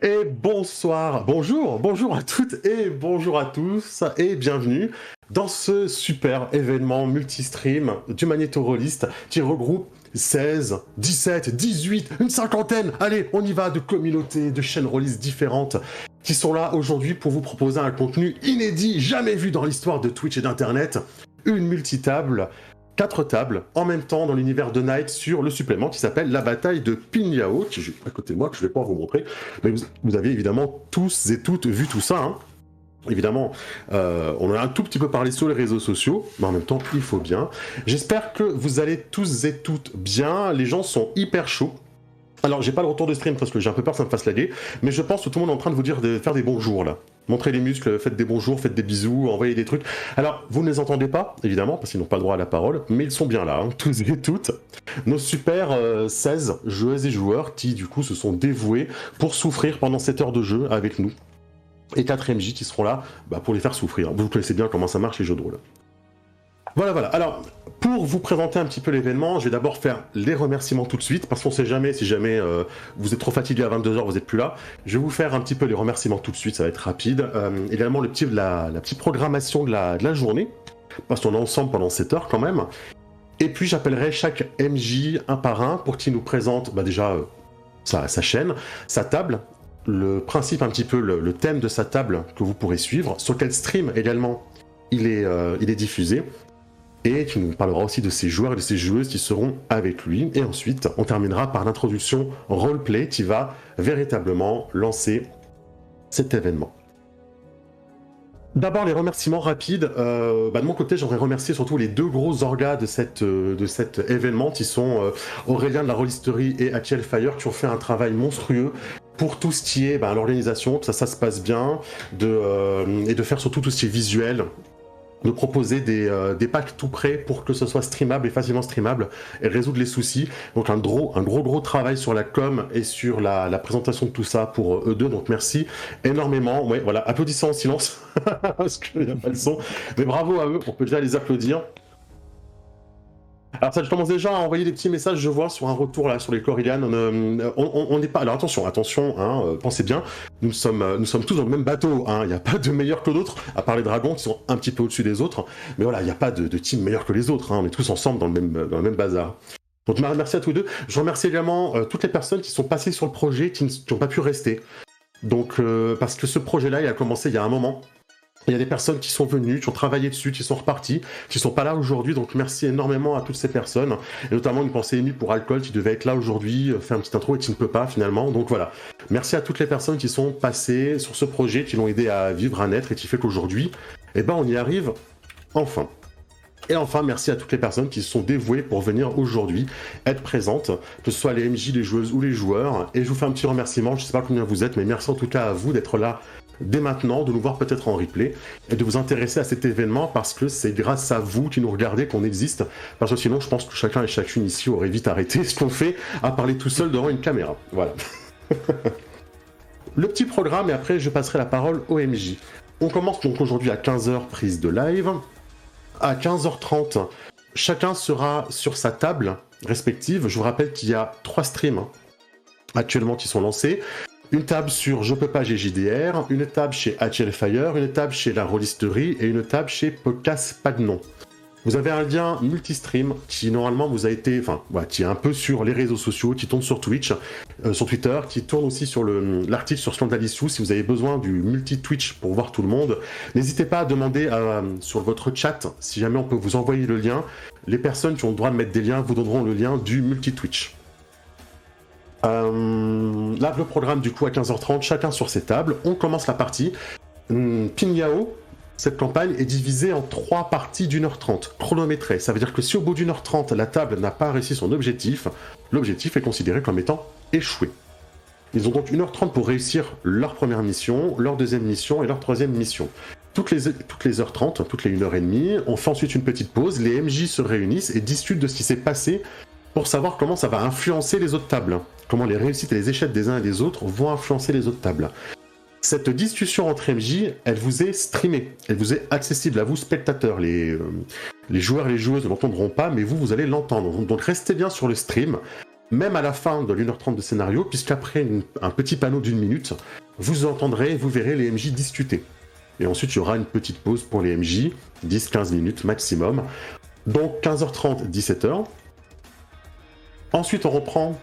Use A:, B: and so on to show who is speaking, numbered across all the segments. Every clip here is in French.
A: Et bonsoir, bonjour à toutes et bonjour à tous et bienvenue dans ce super événement multistream du Magnéto-Rolliste qui regroupe 16, 17, 18, une cinquantaine, allez, on y va, de communautés, de chaînes rollistes différentes qui sont là aujourd'hui pour vous proposer un contenu inédit, jamais vu dans l'histoire de Twitch et d'Internet, une multitable. 4 tables en même temps dans l'univers de Night sur le supplément qui s'appelle la bataille de Pinyao, qui est à côté de moi, que je vais pas vous montrer, mais vous avez évidemment tous et toutes vu tout ça, hein. Évidemment, on en a un tout petit peu parlé sur les réseaux sociaux, mais en même temps, il faut bien. J'espère que vous allez tous et toutes bien, les gens sont hyper chauds. Alors, j'ai pas le retour de stream parce que j'ai un peu peur que ça me fasse laguer, mais je pense que tout le monde est en train de vous dire de faire des bonjours là. Montrez les muscles, faites des bonjours, faites des bisous, envoyez des trucs. Alors, vous ne les entendez pas, évidemment, parce qu'ils n'ont pas le droit à la parole, mais ils sont bien là, hein, tous et toutes. Nos super 16 joueuses et joueurs qui, du coup, se sont dévoués pour souffrir pendant cette heure de jeu avec nous. Et 4 MJ qui seront là pour les faire souffrir. Vous connaissez bien comment ça marche les jeux de rôle. Voilà. Alors, pour vous présenter un petit peu l'événement, je vais d'abord faire les remerciements tout de suite, parce qu'on sait jamais, si jamais vous êtes trop fatigué à 22h, vous n'êtes plus là. Je vais vous faire un petit peu les remerciements tout de suite, ça va être rapide. Également, la petite programmation de la journée, parce qu'on est ensemble pendant 7 heures quand même. Et puis, j'appellerai chaque MJ un par un pour qu'il nous présente déjà sa chaîne, sa table, le principe un petit peu, le thème de sa table que vous pourrez suivre, sur quel stream également il est diffusé. Et qui nous parlera aussi de ses joueurs et de ses joueuses qui seront avec lui. Et ensuite, on terminera par l'introduction roleplay qui va véritablement lancer cet événement. D'abord, les remerciements rapides. De mon côté, j'aimerais remercier surtout les deux gros orgas de cet événement, qui sont Aurélien de la Rollisterie et Akiel Fire, qui ont fait un travail monstrueux pour tout ce qui est l'organisation, que ça se passe bien, et de faire surtout tout ce qui est visuel, de proposer des packs tout prêts pour que ce soit streamable et facilement streamable et résoudre les soucis. Donc un gros travail sur la com et sur la présentation de tout ça pour eux deux. Donc merci énormément. Ouais, voilà, applaudissons en silence parce qu'il n'y a pas le son. Mais bravo à eux, on peut déjà les applaudir. Alors ça, je commence déjà à envoyer des petits messages, je vois, sur un retour là sur les Corellian. On n'est pas... Alors attention, hein, pensez bien, nous sommes tous dans le même bateau, hein. Il n'y a pas de meilleurs que d'autres, à part les dragons qui sont un petit peu au-dessus des autres, mais voilà, il n'y a pas de team meilleur que les autres, hein. On est tous ensemble dans le même bazar. Donc merci à tous deux. Je remercie également toutes les personnes qui sont passées sur le projet, qui n'ont pas pu rester. Donc parce que ce projet-là, il a commencé il y a un moment. Il y a des personnes qui sont venues, qui ont travaillé dessus, qui sont reparties, qui sont pas là aujourd'hui, donc merci énormément à toutes ces personnes, et notamment une pensée émue pour Alcool qui devait être là aujourd'hui, faire une petite intro et qui ne peut pas finalement, donc voilà. Merci à toutes les personnes qui sont passées sur ce projet, qui l'ont aidé à vivre, à naître, et qui fait qu'aujourd'hui, on y arrive enfin. Et enfin, merci à toutes les personnes qui se sont dévouées pour venir aujourd'hui être présentes, que ce soit les MJ, les joueuses ou les joueurs, et je vous fais un petit remerciement, je sais pas combien vous êtes, mais merci en tout cas à vous d'être là dès maintenant, de nous voir peut-être en replay et de vous intéresser à cet événement parce que c'est grâce à vous qui nous regardez qu'on existe, parce que sinon je pense que chacun et chacune ici aurait vite arrêté ce qu'on fait à parler tout seul devant une caméra. Voilà. Le petit programme et après je passerai la parole au MJ. On commence donc aujourd'hui à 15h prise de live. À 15h30, chacun sera sur sa table respective. Je vous rappelle qu'il y a 3 streams actuellement qui sont lancés. Une table sur Je peux pas GJDR, une table chez HL Fire, une table chez La Rollisterie et une table chez Podcast Pas de Nom. Vous avez un lien multistream qui normalement vous a été, qui est un peu sur les réseaux sociaux, qui tourne sur Twitch, sur Twitter, qui tourne aussi sur l'article sur Scandalissou. Si vous avez besoin du multi-Twitch pour voir tout le monde, n'hésitez pas à demander sur votre chat si jamais on peut vous envoyer le lien. Les personnes qui ont le droit de mettre des liens vous donneront le lien du multi-Twitch. Là, le programme du coup à 15h30, chacun sur ses tables. On commence la partie. Pinyao, cette campagne est divisée en 3 parties d'1h30, chronométrées. Ça veut dire que si au bout d'1h30, la table n'a pas réussi son objectif, l'objectif est considéré comme étant échoué. Ils ont donc 1h30 pour réussir leur première mission, leur deuxième mission et leur troisième mission. Toutes les heures 30, toutes les 1h30, on fait ensuite une petite pause, les MJ se réunissent et discutent de ce qui s'est passé pour savoir comment ça va influencer les autres tables. Comment les réussites et les échecs des uns et des autres vont influencer les autres tables. Cette discussion entre MJ, elle vous est streamée, elle vous est accessible à vous, spectateurs. Les joueurs et les joueuses ne l'entendront pas, mais vous allez l'entendre. Donc restez bien sur le stream. même à la fin de l'1h30 de scénario, puisqu'après un petit panneau d'1 minute, vous entendrez, vous verrez les MJ discuter. Et ensuite, il y aura une petite pause pour les MJ, 10-15 minutes maximum. Donc 15h30, 17h. Ensuite, on reprend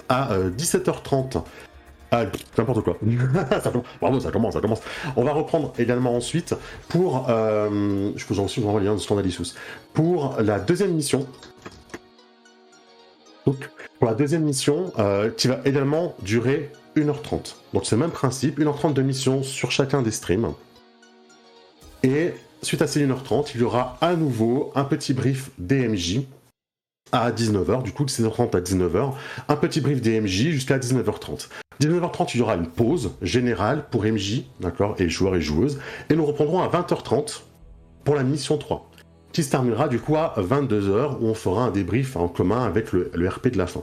A: à 17h30. Ah, n'importe quoi. Bravo, ça commence. On va reprendre également ensuite pour... je vous envoie le lien de Scandalicious. Pour la deuxième mission. Donc, pour la deuxième mission, qui va également durer 1h30. Donc c'est le même principe, 1h30 de mission sur chacun des streams. Et suite à ces 1h30, il y aura à nouveau un petit brief DMJ à 19h, du coup de 16h30 à 19h, un petit brief DMJ jusqu'à 19h30. 19h30, il y aura une pause générale pour MJ, d'accord, et joueurs et joueuses, et nous reprendrons à 20h30 pour la mission 3, qui se terminera du coup à 22h, où on fera un débrief en commun avec le RP de la fin.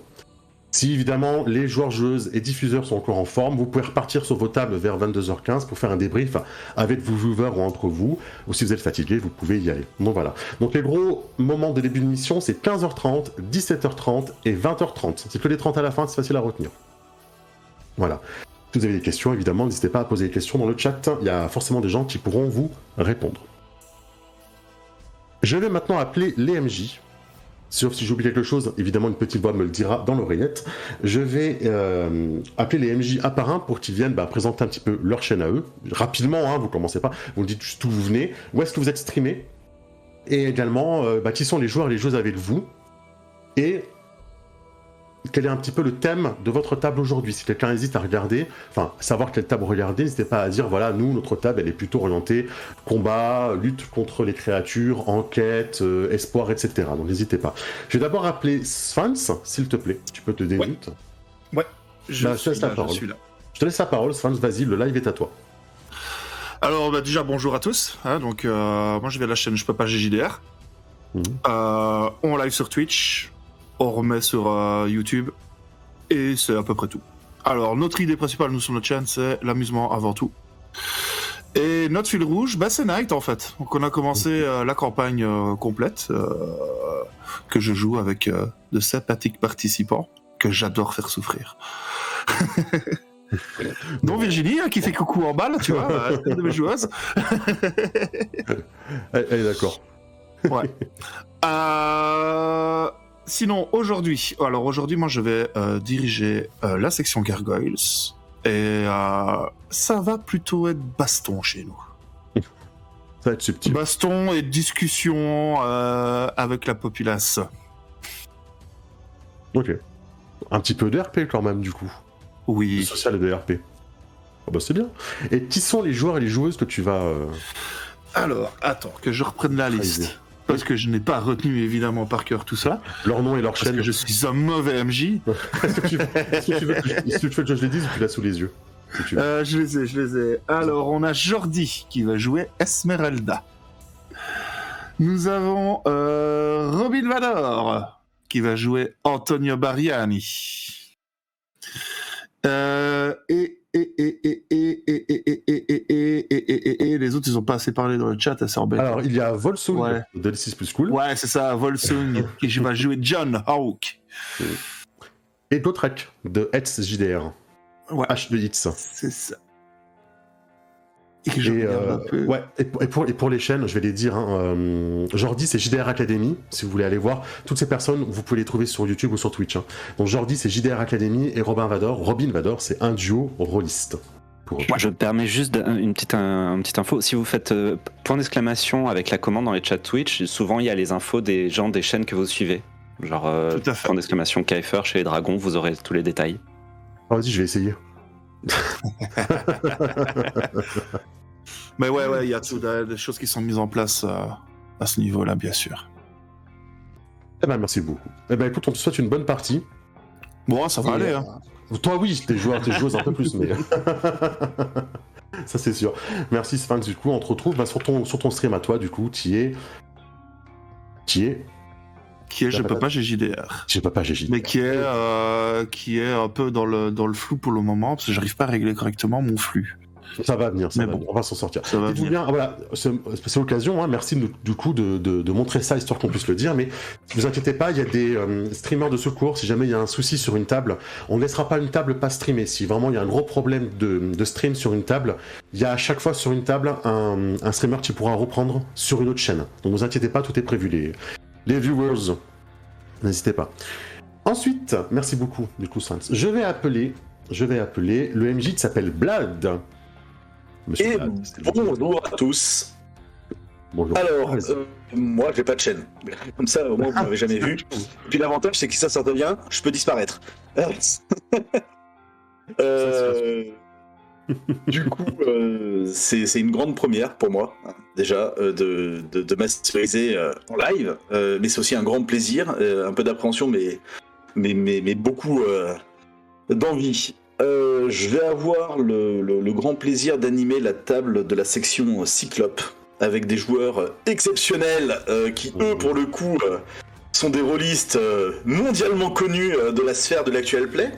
A: Si évidemment les joueurs, joueuses et diffuseurs sont encore en forme, vous pouvez repartir sur vos tables vers 22h15 pour faire un débrief avec vos viewers ou entre vous, ou si vous êtes fatigué, vous pouvez y aller. Donc voilà. Donc les gros moments de début de mission, c'est 15h30, 17h30 et 20h30. C'est que les 30 à la fin, c'est facile à retenir. Voilà. Si vous avez des questions, évidemment, n'hésitez pas à poser des questions dans le chat. Il y a forcément des gens qui pourront vous répondre. Je vais maintenant appeler les MJ. Sauf si j'oublie quelque chose, évidemment une petite voix me le dira dans l'oreillette. Je vais appeler les MJ un par un pour qu'ils viennent présenter un petit peu leur chaîne à eux. Rapidement, hein, vous commencez pas, vous me dites juste où vous venez, où est-ce que vous êtes streamé, et également qui sont les joueurs et les joueuses avec vous, et quel est un petit peu le thème de votre table aujourd'hui. Si quelqu'un hésite à regarder, enfin savoir quelle table regarder, n'hésitez pas à dire voilà, nous notre table elle est plutôt orientée combat, lutte contre les créatures, enquête, espoir, etc. Donc n'hésitez pas. Je vais d'abord appeler Sphinx, s'il te plaît. Tu peux te démute.
B: Ouais. Je suis là.
A: Je te laisse la parole, Sphinx, vas-y, le live est à toi.
B: Alors déjà bonjour à tous. Donc moi je vais à la chaîne Je peux pas GJDR. On live sur Twitch. On remet sur YouTube, et c'est à peu près tout. Alors, notre idée principale, nous, sur notre chaîne, c'est l'amusement avant tout. Et notre fil rouge, c'est Night, en fait. Donc, on a commencé la campagne complète, que je joue avec de sympathiques participants, que j'adore faire souffrir. Dont Virginie, qui fait coucou en bas, là, tu vois, une de mes joueuses.
A: Elle est d'accord.
B: Ouais. Sinon, aujourd'hui, moi je vais diriger la section Gargoyles, et ça va plutôt être baston chez nous.
A: Ça va être subtil.
B: Baston et discussion avec la populace.
A: Ok. Un petit peu de RP quand même, du coup.
B: Oui.
A: De social et de RP. Oh c'est bien. Et qui sont les joueurs et les joueuses que tu vas...
B: Alors, attends, que je reprenne la liste. Parce que je n'ai pas retenu évidemment par cœur tout ça.
A: Leur nom et leur chaîne.
B: Parce que je suis un mauvais MJ.
A: Est-ce que tu veux que je les dise ou tu l'as sous les yeux si
B: je les ai. Alors, on a Jordi qui va jouer Esmeralda. Nous avons Robin Vador qui va jouer Antonio Bariani. Et les autres, ils ont pas assez parlé dans le chat, c'est embêtant.
A: Alors, il y a Volsung de L6 Plus Cool.
B: Ouais, c'est ça, Volsung, qui va jouer John Hawk.
A: Et Gotrek de Hetz JDR.
B: Ouais.
A: H de Hitz.
B: C'est ça.
A: Et pour les chaînes, je vais les dire, Jordi c'est JDR Academy, si vous voulez aller voir. Toutes ces personnes, vous pouvez les trouver sur YouTube ou sur Twitch. Donc Jordi c'est JDR Academy et Robin Vador c'est un duo rôliste.
C: Je me permets juste une petite info. Si vous faites point d'exclamation avec la commande dans les chats Twitch, souvent il y a les infos des gens des chaînes que vous suivez. Genre point d'exclamation KFR chez les dragons, vous aurez tous les détails.
A: Ah, vas-y, je vais essayer.
B: Mais ouais, il y a des choses qui sont mises en place à ce niveau-là, bien sûr.
A: Eh ben, merci beaucoup. Eh ben, écoute, on te souhaite une bonne partie.
B: Bon, ça va aller, hein.
A: Toi, oui, t'es joueuse un peu plus, mais... ça, c'est sûr. Merci, Sphinx, du coup, on te retrouve sur ton stream à toi, du coup, qui est
B: Je peux pas GJDR.
A: Je peux pas GJDR.
B: Mais qui est un peu dans le flou pour le moment, parce que j'arrive pas à régler correctement mon flux.
A: Ça va venir, on va s'en sortir. Dites-vous bien, voilà, c'est l'occasion, merci du coup de montrer ça, histoire qu'on puisse le dire, mais ne vous inquiétez pas, il y a des streamers de secours, si jamais il y a un souci sur une table, on ne laissera pas une table pas streamer. Si vraiment il y a un gros problème de stream sur une table, il y a à chaque fois sur une table un streamer qui pourra reprendre sur une autre chaîne. Donc ne vous inquiétez pas, tout est prévu, les viewers, n'hésitez pas. Ensuite, merci beaucoup, du coup, Sainz. Je vais appeler le MJ qui s'appelle Blad.
D: Et bonjour à tous.
A: Bonjour.
D: Alors, moi j'ai pas de chaîne. Comme ça, au moins vous m'avez jamais vu. Et puis l'avantage c'est que si ça devient, je peux disparaître. Du coup, c'est une grande première pour moi, hein, déjà, de masteriser en live. Mais c'est aussi un grand plaisir, un peu d'appréhension, mais beaucoup d'envie. Je vais avoir le grand plaisir d'animer la table de la section Cyclope avec des joueurs exceptionnels qui, eux, pour le coup, sont des rôlistes mondialement connus de la sphère de l'actual play.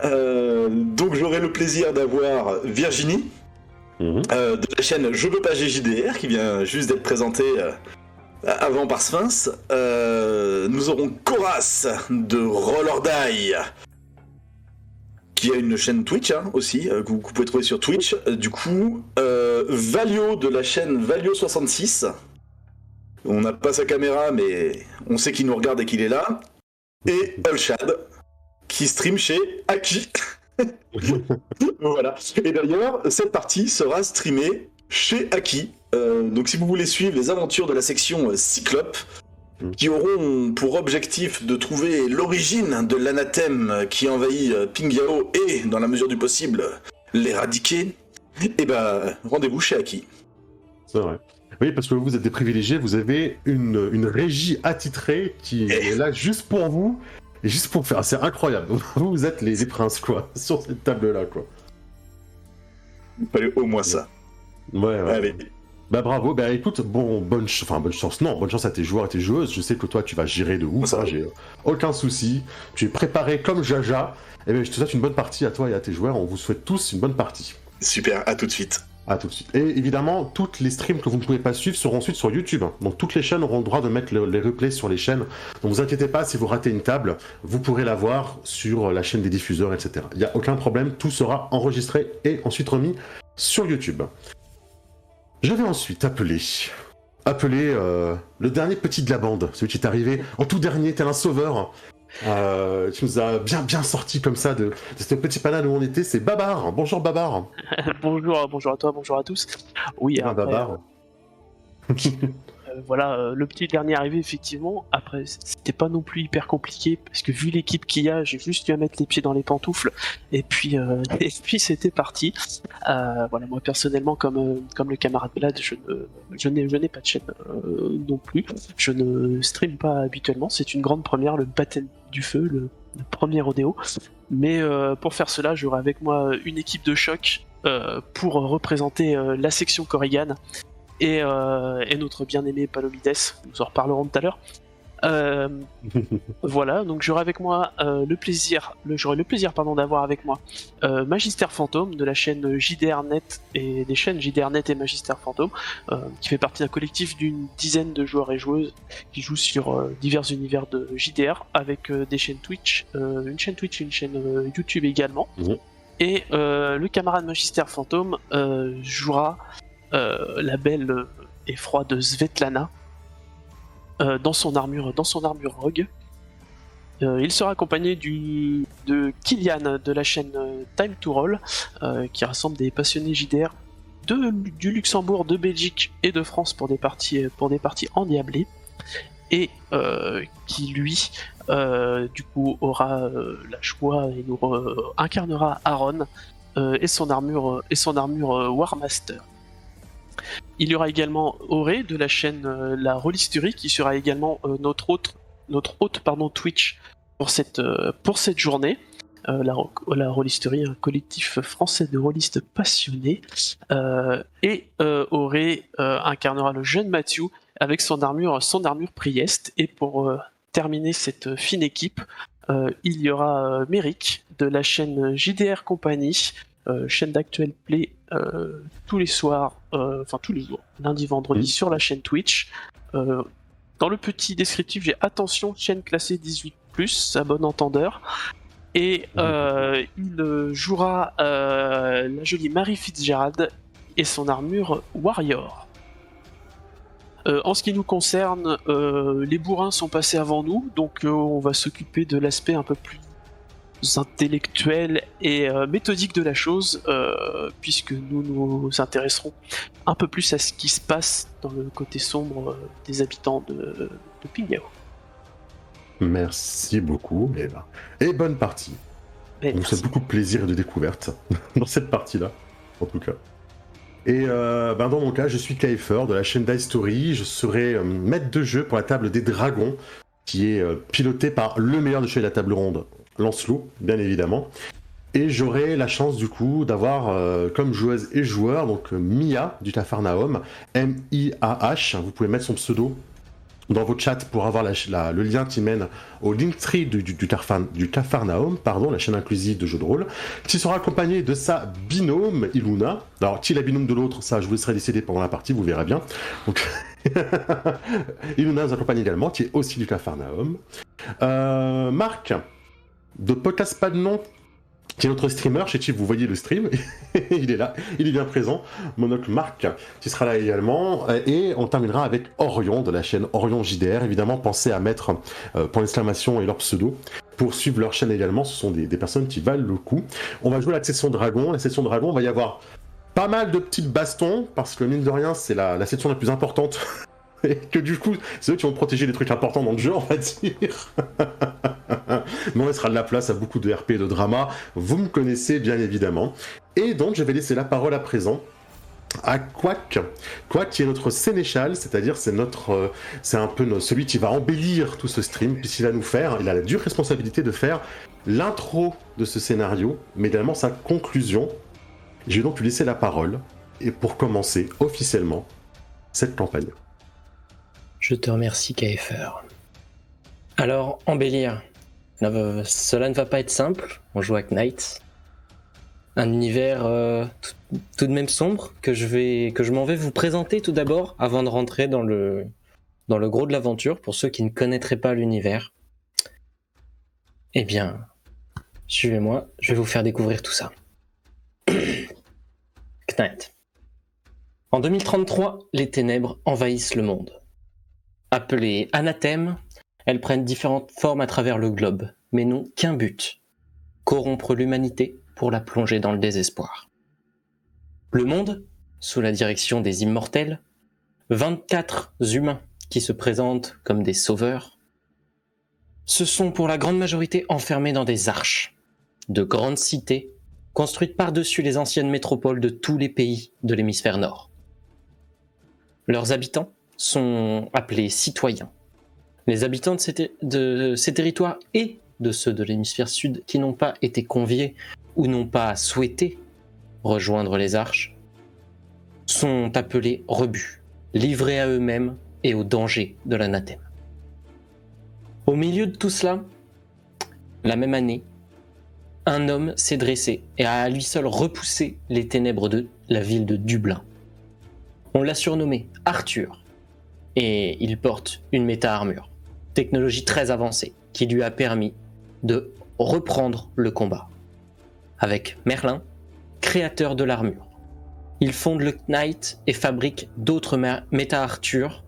D: Donc j'aurai le plaisir d'avoir Virginie de la chaîne Je veux pas GJDR qui vient juste d'être présentée avant par Sphinx. Nous aurons Coras de Roll or Die, qui a une chaîne Twitch aussi, que vous pouvez trouver sur Twitch. Du coup, Valio de la chaîne Valio66. On n'a pas sa caméra, mais on sait qu'il nous regarde et qu'il est là. Et Ulshad, qui stream chez Aki. Voilà. Et d'ailleurs, cette partie sera streamée chez Aki. Donc si vous voulez suivre les aventures de la section Cyclope, qui auront pour objectif de trouver l'origine de l'anathème qui envahit Pingyao et, dans la mesure du possible, l'éradiquer, et rendez-vous chez Aki.
A: C'est vrai. Oui, parce que vous êtes des privilégiés, vous avez une régie attitrée qui est là juste pour vous, et juste pour faire... C'est incroyable. Vous êtes les princes, quoi, sur cette table-là, quoi.
D: Il fallait au moins ça.
A: Ouais.
D: Allez.
A: Bravo, écoute, bonne chance à tes joueurs et tes joueuses. Je sais que toi tu vas gérer de ouf, j'ai aucun souci. Tu es préparé comme Jaja. Et je te souhaite une bonne partie à toi et à tes joueurs. On vous souhaite tous une bonne partie.
D: Super, à tout de suite.
A: À tout de suite. Et évidemment, toutes les streams que vous ne pouvez pas suivre seront ensuite sur YouTube. Donc toutes les chaînes auront le droit de mettre les replays sur les chaînes. Donc vous inquiétez pas, si vous ratez une table, vous pourrez la voir sur la chaîne des diffuseurs, etc. Il n'y a aucun problème, tout sera enregistré et ensuite remis sur YouTube. Je vais ensuite appeler le dernier petit de la bande, celui qui est arrivé en tout dernier, tel un sauveur, qui nous a bien sorti comme ça de ce petit panel où on était, c'est Babar. Bonjour Babar.
E: Bonjour à toi, bonjour à tous. Oui, après,
A: Babar.
E: Voilà, le petit dernier arrivé, effectivement. Après, c'était pas non plus hyper compliqué, parce que vu l'équipe qu'il y a, j'ai juste dû mettre les pieds dans les pantoufles, et puis c'était parti. Voilà, moi personnellement, comme le camarade Blad, je n'ai pas de chaîne non plus. Je ne stream pas habituellement, c'est une grande première, le baptême du feu, le premier rodéo. Mais pour faire cela, j'aurai avec moi une équipe de choc pour représenter la section Korrigan. Et notre bien-aimé Palomides, nous en reparlerons tout à l'heure. Voilà, donc j'aurai avec moi le plaisir d'avoir avec moi Magister Fantôme de la chaîne JDRnet et des chaînes JDRnet et Magister Fantôme, qui fait partie d'un collectif d'une dizaine de joueurs et joueuses qui jouent sur divers univers de JDR avec des chaînes Twitch, une chaîne Twitch et une chaîne YouTube également. Et le camarade Magister Fantôme jouera la belle et froide Svetlana dans son armure rogue. Il sera accompagné de Kylian de la chaîne Time to Roll, qui rassemble des passionnés JDR du Luxembourg, de Belgique et de France pour des parties endiablées, et qui lui du coup aura la joie et nous incarnera Aaron et son armure Warmaster. Il y aura également Auré de la chaîne La Rollisterie, qui sera également notre hôte Twitch pour cette journée. La Rollisterie, un collectif français de rollistes passionnés. Et Auré incarnera le jeune Mathieu avec son armure Priest. Et pour terminer cette fine équipe, il y aura Merrick de la chaîne JDR Company, chaîne d'actuel play tous les soirs, enfin tous les jours, lundi, vendredi sur la chaîne Twitch. Dans le petit descriptif, j'ai attention, chaîne classée 18+, à bon entendeur. Et il jouera la jolie Mary Fitzgerald et son armure Warrior. En ce qui nous concerne, les bourrins sont passés avant nous, donc on va s'occuper de l'aspect un peu plus intellectuel et méthodique de la chose, puisque nous nous intéresserons un peu plus à ce qui se passe dans le côté sombre des habitants de Pingao.
A: Merci beaucoup, Eva. Et bonne partie. On nous fait beaucoup de plaisir et de découverte dans cette partie-là, en tout cas. Et dans mon cas, je suis Kaifer de la chaîne Dice Story. Je serai maître de jeu pour la table des dragons, qui est pilotée par le meilleur de chez la table ronde, Lancelot, bien évidemment. Et j'aurai la chance du coup d'avoir comme joueuse et joueur donc Mia du Capharnaüm, M-I-A-H. Vous pouvez mettre son pseudo dans vos chats pour avoir le lien qui mène au Linktree du Capharnaüm, la chaîne inclusive de jeux de rôle, qui sera accompagné de sa binôme Iluna. Alors, qui est la binôme de l'autre, ça je vous laisserai décider pendant la partie, vous verrez bien. Donc, Iluna nous accompagne également, qui est aussi du Capharnaüm. Marc, de Podcast Pas de Nom, qui est notre streamer, chez qui vous voyez le stream, il est là, il est bien présent, mon oncle Marc, qui sera là également, et on terminera avec Orion, de la chaîne Orion JDR, évidemment, pensez à mettre point d'exclamation et leur pseudo, pour suivre leur chaîne également, ce sont des personnes qui valent le coup. On va jouer la session Dragon, il va y avoir pas mal de petites bastons, parce que mine de rien, c'est la section la plus importante, et que du coup, c'est eux qui vont protéger les trucs importants dans le jeu, on va dire. Mais on laissera de la place à beaucoup de RP et de drama, vous me connaissez bien évidemment. Et donc je vais laisser la parole à présent à Quack. Quack qui est notre sénéchal, c'est-à-dire c'est un peu celui qui va embellir tout ce stream, puisqu'il il a la dure responsabilité de faire l'intro de ce scénario, mais également sa conclusion. Je vais donc lui laisser la parole, et pour commencer officiellement cette campagne.
F: Je te remercie, Kaifer. Alors, embellir. Cela ne va pas être simple. On joue à Knights. Un univers tout de même sombre que je m'en vais vous présenter tout d'abord avant de rentrer dans le gros de l'aventure pour ceux qui ne connaîtraient pas l'univers. Eh bien, suivez-moi, je vais vous faire découvrir tout ça. Knight. En 2033, les ténèbres envahissent le monde. Appelées anathèmes, elles prennent différentes formes à travers le globe, mais n'ont qu'un but, corrompre l'humanité pour la plonger dans le désespoir. Le monde, sous la direction des immortels, 24 humains qui se présentent comme des sauveurs, se sont pour la grande majorité enfermés dans des arches, de grandes cités construites par-dessus les anciennes métropoles de tous les pays de l'hémisphère nord. Leurs habitants sont appelés citoyens. Les habitants de ces territoires et de ceux de l'hémisphère sud qui n'ont pas été conviés ou n'ont pas souhaité rejoindre les arches sont appelés rebuts, livrés à eux-mêmes et au danger de l'anathème. Au milieu de tout cela, la même année, un homme s'est dressé et a à lui seul repoussé les ténèbres de la ville de Dublin. On l'a surnommé Arthur et il porte une méta-armure, technologie très avancée qui lui a permis de reprendre le combat. Avec Merlin, créateur de l'armure, il fonde le Knight et fabrique d'autres méta-armures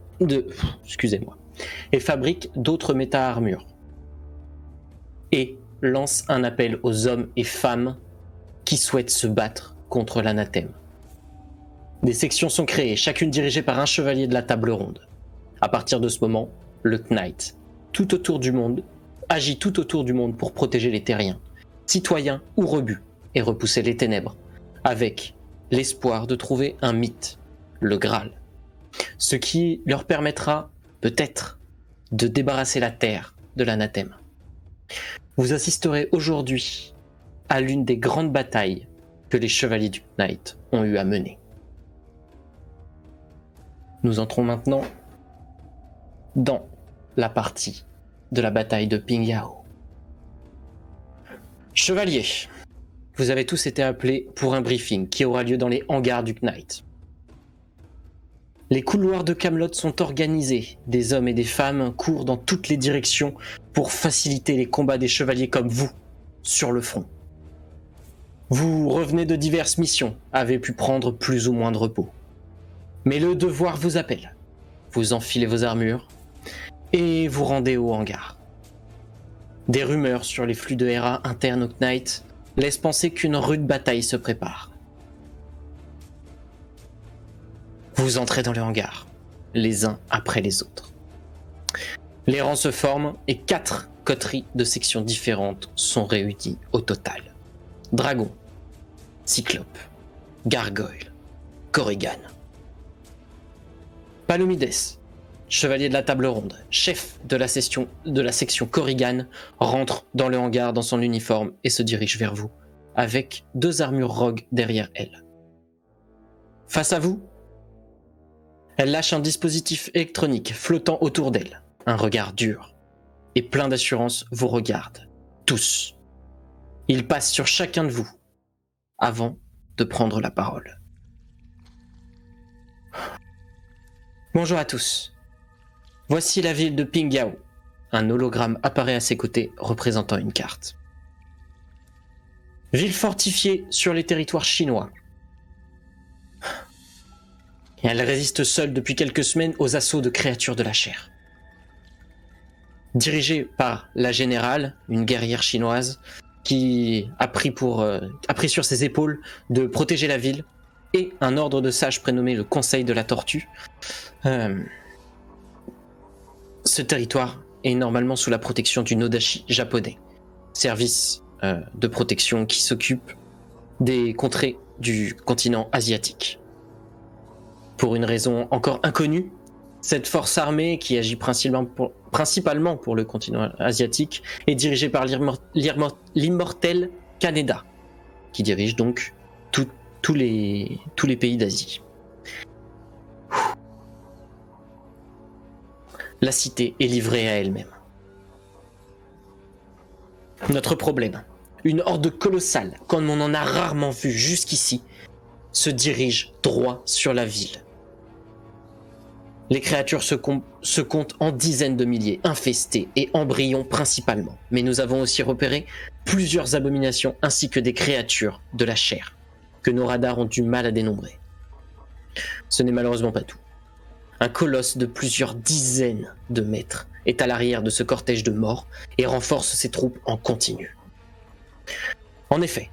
F: et lance un appel aux hommes et femmes qui souhaitent se battre contre l'anathème. Des sections sont créées, chacune dirigée par un chevalier de la table ronde. À partir de ce moment, le Knight, agit tout autour du monde pour protéger les terriens, citoyens ou rebuts, et repousser les ténèbres, avec l'espoir de trouver un mythe, le Graal. Ce qui leur permettra, peut-être, de débarrasser la terre de l'anathème. Vous assisterez aujourd'hui à l'une des grandes batailles que les chevaliers du Knight ont eu à mener. Nous entrons maintenant dans la partie de la bataille de Pingao. Chevalier, vous avez tous été appelés pour un briefing qui aura lieu dans les hangars du Knight. Les couloirs de Camelot sont organisés. Des hommes et des femmes courent dans toutes les directions pour faciliter les combats des chevaliers comme vous sur le front. Vous revenez de diverses missions, avez pu prendre plus ou moins de repos. Mais le devoir vous appelle. Vous enfilez vos armures et vous rendez au hangar. Des rumeurs sur les flux de Hera internes au Knight laissent penser qu'une rude bataille se prépare. Vous entrez dans le hangar, les uns après les autres. Les rangs se forment et 4 coteries de sections différentes sont réunies au total. Dragon, Cyclope, Gargoyle, Korrigan. Palomides, chevalier de la table ronde, chef de la section Korrigan, rentre dans le hangar dans son uniforme et se dirige vers vous, avec 2 armures rogues derrière elle. Face à vous, elle lâche un dispositif électronique flottant autour d'elle. Un regard dur et plein d'assurance vous regarde, tous. Il passe sur chacun de vous, avant de prendre la parole. Bonjour à tous. Voici la ville de Pingyao. Un hologramme apparaît à ses côtés, représentant une carte. Ville fortifiée sur les territoires chinois. Et elle résiste seule depuis quelques semaines aux assauts de créatures de la chair. Dirigée par la générale, une guerrière chinoise, qui a pris sur ses épaules de protéger la ville, et un ordre de sages prénommé le Conseil de la Tortue. Ce territoire est normalement sous la protection du Nodashi japonais, service de protection qui s'occupe des contrées du continent asiatique. Pour une raison encore inconnue, cette force armée, qui agit principalement pour le continent asiatique, est dirigée par l'immortel Kaneda, qui dirige donc tous les pays d'Asie. La cité est livrée à elle-même. Notre problème, une horde colossale, comme on en a rarement vu jusqu'ici, se dirige droit sur la ville. Les créatures se comptent en dizaines de milliers, infestées et embryons principalement. Mais nous avons aussi repéré plusieurs abominations ainsi que des créatures de la chair, que nos radars ont du mal à dénombrer. Ce n'est malheureusement pas tout. Un colosse de plusieurs dizaines de mètres est à l'arrière de ce cortège de morts et renforce ses troupes en continu. En effet,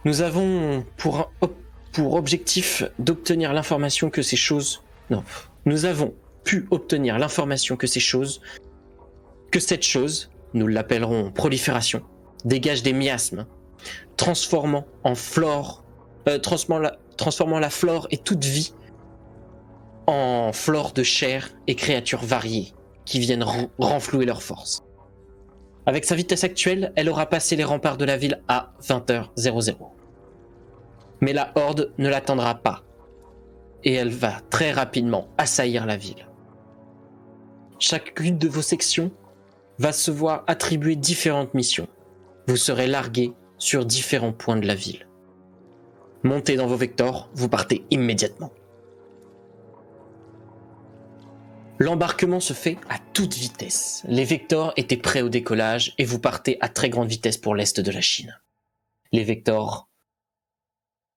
F: nous avons pour objectif d'obtenir l'information que ces choses... Non, nous avons pu obtenir l'information que cette chose, nous l'appellerons prolifération, dégage des miasmes, transformant la flore et toute vie en flore de chair et créatures variées qui viennent renflouer leur force. Avec sa vitesse actuelle, elle aura passé les remparts de la ville à 20h00. Mais la horde ne l'attendra pas et elle va très rapidement assaillir la ville. Chacune de vos sections va se voir attribuer différentes missions. Vous serez largués sur différents points de la ville. Montez dans vos vectors, vous partez immédiatement. L'embarquement se fait à toute vitesse. Les vectors étaient prêts au décollage et vous partez à très grande vitesse pour l'est de la Chine. Les vectors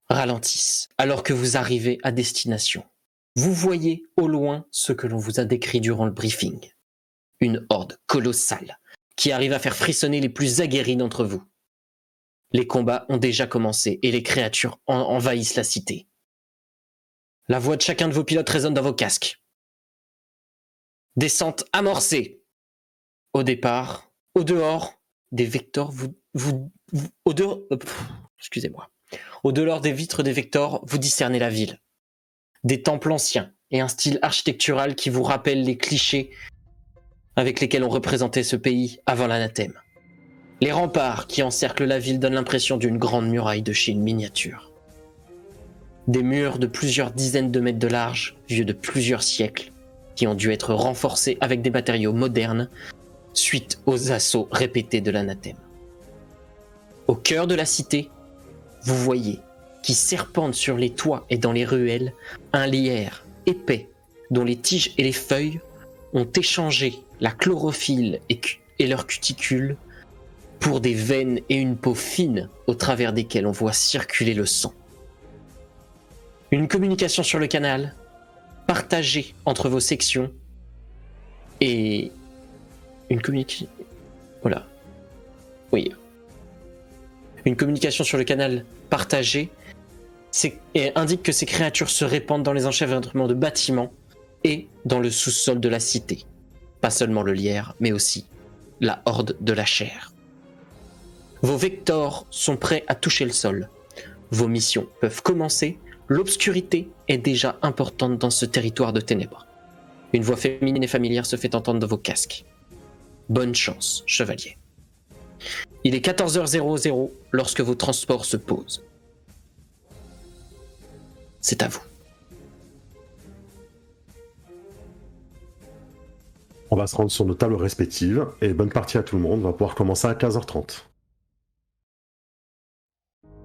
F: ralentissent alors que vous arrivez à destination. Vous voyez au loin ce que l'on vous a décrit durant le briefing. Une horde colossale qui arrive à faire frissonner les plus aguerris d'entre vous. Les combats ont déjà commencé et les créatures envahissent la cité. La voix de chacun de vos pilotes résonne dans vos casques. Descente amorcée. Au départ, au dehors des vectors, Au dehors des vitres des vectors, vous discernez la ville. Des temples anciens et un style architectural qui vous rappelle les clichés avec lesquels on représentait ce pays avant l'anathème. Les remparts qui encerclent la ville donnent l'impression d'une grande muraille de Chine miniature. Des murs de plusieurs dizaines de mètres de large, vieux de plusieurs siècles, qui ont dû être renforcés avec des matériaux modernes suite aux assauts répétés de l'anathème. Au cœur de la cité, vous voyez qui serpente sur les toits et dans les ruelles un lierre épais dont les tiges et les feuilles ont échangé la chlorophylle et leurs cuticules pour des veines et une peau fine au travers desquelles on voit circuler le sang. Une communication sur le canal, partagée entre vos sections, et une communication... Voilà. Oui. Une communication sur le canal partagée indique que ces créatures se répandent dans les enchevêtrements de bâtiments et dans le sous-sol de la cité. Pas seulement le lierre, mais aussi la horde de la chair. Vos vectors sont prêts à toucher le sol. Vos missions peuvent commencer. L'obscurité est déjà importante dans ce territoire de ténèbres. Une voix féminine et familière se fait entendre de vos casques. Bonne chance, chevalier. Il est 14h00 lorsque vos transports se posent. C'est à vous.
A: On va se rendre sur nos tables respectives et bonne partie à tout le monde. On va pouvoir commencer à 15h30.